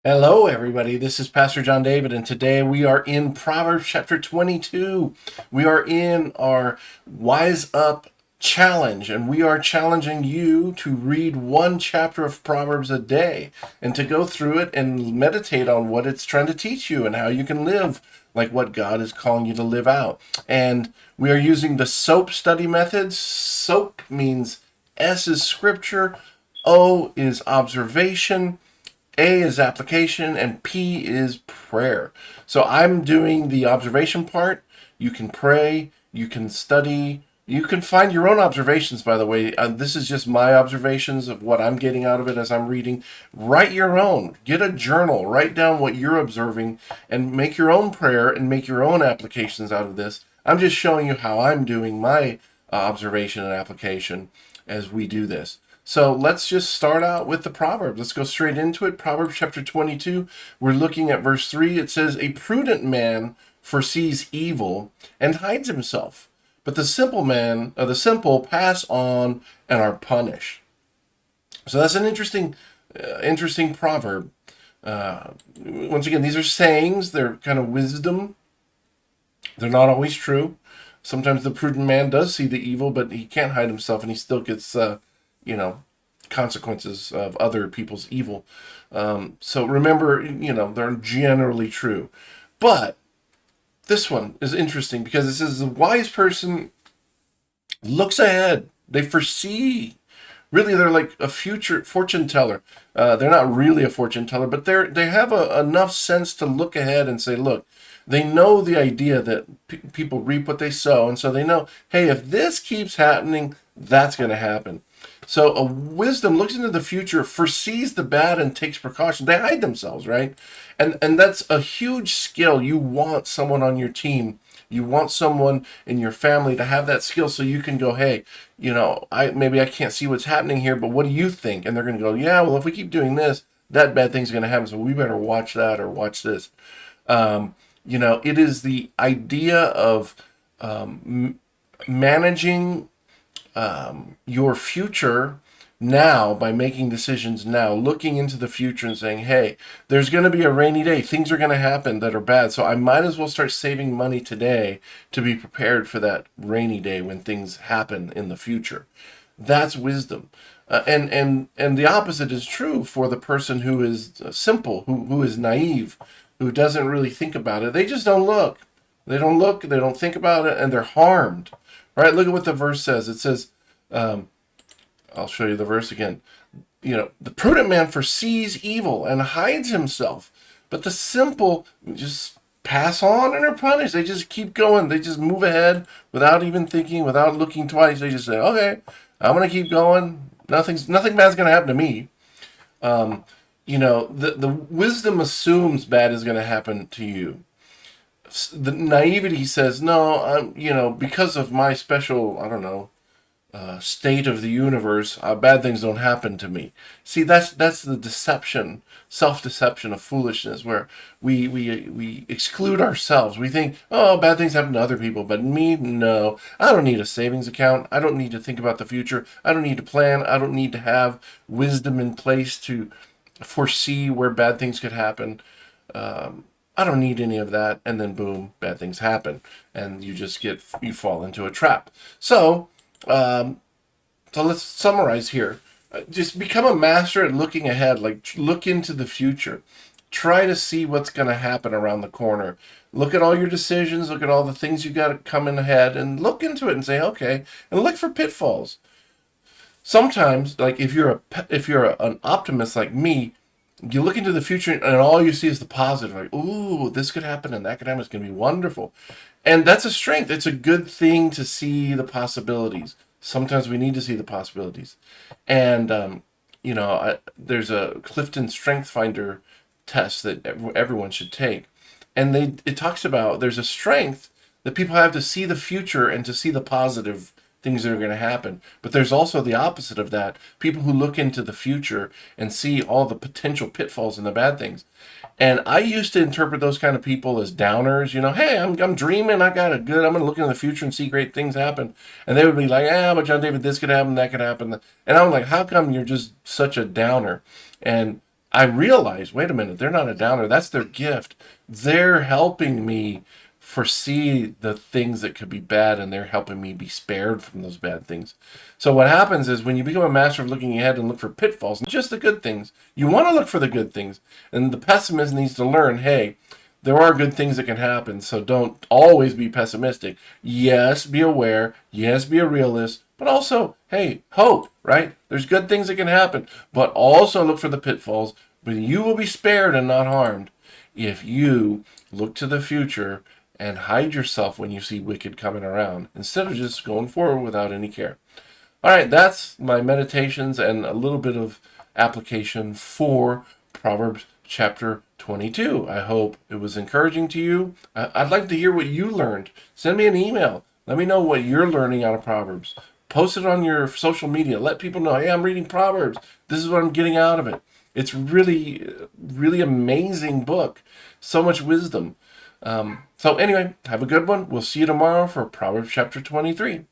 Hello, everybody. This is Pastor John David, and today we are in Proverbs chapter 22. We are in our Wise Up challenge, and we are challenging you to read one chapter of Proverbs a day and to go through it and meditate on what it's trying to teach you and how you can live like what God is calling you to live out. And we are using the SOAP study methods. SOAP means S is scripture, O is observation, A is application, and P is prayer. So I'm doing the observation part. You can pray, you can study, you can find your own observations, by the way. This is just my observations of what I'm getting out of it as I'm reading. Write your own. Get a journal. Write down what you're observing and make your own prayer and make your own applications out of this. I'm just showing you how I'm doing my observation and application as we do this. So let's just start out with the proverb. Let's go straight into it. Proverbs chapter 22. We're looking at verse 3. It says, "A prudent man foresees evil and hides himself, but the simple pass on and are punished." So that's an interesting proverb. Once again, these are sayings. They're kind of wisdom. They're not always true. Sometimes the prudent man does see the evil, but he can't hide himself, and he still gets consequences of other people's evil. So remember, they're generally true. But this one is interesting because it says the wise person looks ahead. They foresee. Really, they're like a future fortune teller. They're not really a fortune teller, but they have enough sense to look ahead and say, look, they know the idea that people reap what they sow. And so they know, hey, if this keeps happening, that's going to happen. So a wisdom looks into the future, foresees the bad, and takes precaution. They hide themselves, right? And that's a huge skill. You want someone on your team. You want someone in your family to have that skill so you can go, hey, maybe I can't see what's happening here, but what do you think? And they're going to go, yeah, well, if we keep doing this, that bad thing's going to happen. So we better watch that or watch this. It is the idea of managing your future now by making decisions now, looking into the future and saying, hey, there's going to be a rainy day. Things are going to happen that are bad. So I might as well start saving money today to be prepared for that rainy day when things happen in the future. That's wisdom. And the opposite is true for the person who is simple, who is naive, who doesn't really think about it. They just don't look. They don't look, they don't think about it, and they're harmed. Right? Look at what the verse says. It says, I'll show you the verse again. The prudent man foresees evil and hides himself, but the simple just pass on and are punished. They just keep going. They just move ahead without even thinking, without looking twice. They just say, okay, I'm going to keep going. Nothing bad's going to happen to me. The wisdom assumes bad is going to happen to you. The naivety says, no, because of my special, state of the universe, bad things don't happen to me. See, that's the deception, self-deception of foolishness, where we exclude ourselves. We think, oh, bad things happen to other people, but me, no. I don't need a savings account. I don't need to think about the future. I don't need to plan. I don't need to have wisdom in place to foresee where bad things could happen. I don't need any of that. And then boom, bad things happen. And you fall into a trap. So let's summarize here. Just become a master at looking ahead, like look into the future. Try to see what's going to happen around the corner. Look at all your decisions, look at all the things you got coming ahead, and look into it and say, okay, and look for pitfalls. Sometimes, like if you're an optimist like me, you look into the future and all you see is the positive. Like, ooh, this could happen and that could happen. It's going to be wonderful. And that's a strength. It's a good thing to see the possibilities. Sometimes we need to see the possibilities. And, there's a Clifton Strength Finder tests that everyone should take. And it talks about there's a strength that people have to see the future and to see the positive things that are going to happen. But there's also the opposite of that. People who look into the future and see all the potential pitfalls and the bad things. And I used to interpret those kind of people as downers. Hey, I'm dreaming. I'm going to look into the future and see great things happen. And they would be like, but John David, this could happen, that could happen. And I'm like, how come you're just such a downer? And I realized, wait a minute, they're not a downer. That's their gift. They're helping me foresee the things that could be bad, and they're helping me be spared from those bad things. So what happens is when you become a master of looking ahead and look for pitfalls, not just the good things, you want to look for the good things. And the pessimist needs to learn, hey, there are good things that can happen, so don't always be pessimistic. Yes, be aware. Yes, be a realist. But also, hey, hope, right? There's good things that can happen. But also look for the pitfalls. But you will be spared and not harmed if you look to the future and hide yourself when you see wicked coming around, instead of just going forward without any care. All right, that's my meditations and a little bit of application for Proverbs chapter 22. I hope it was encouraging to you. I'd like to hear what you learned. Send me an email. Let me know what you're learning out of Proverbs. Post it on your social media. Let people know, hey, I'm reading Proverbs. This is what I'm getting out of it. It's really, really amazing book. So much wisdom. So anyway, have a good one. We'll see you tomorrow for Proverbs chapter 23.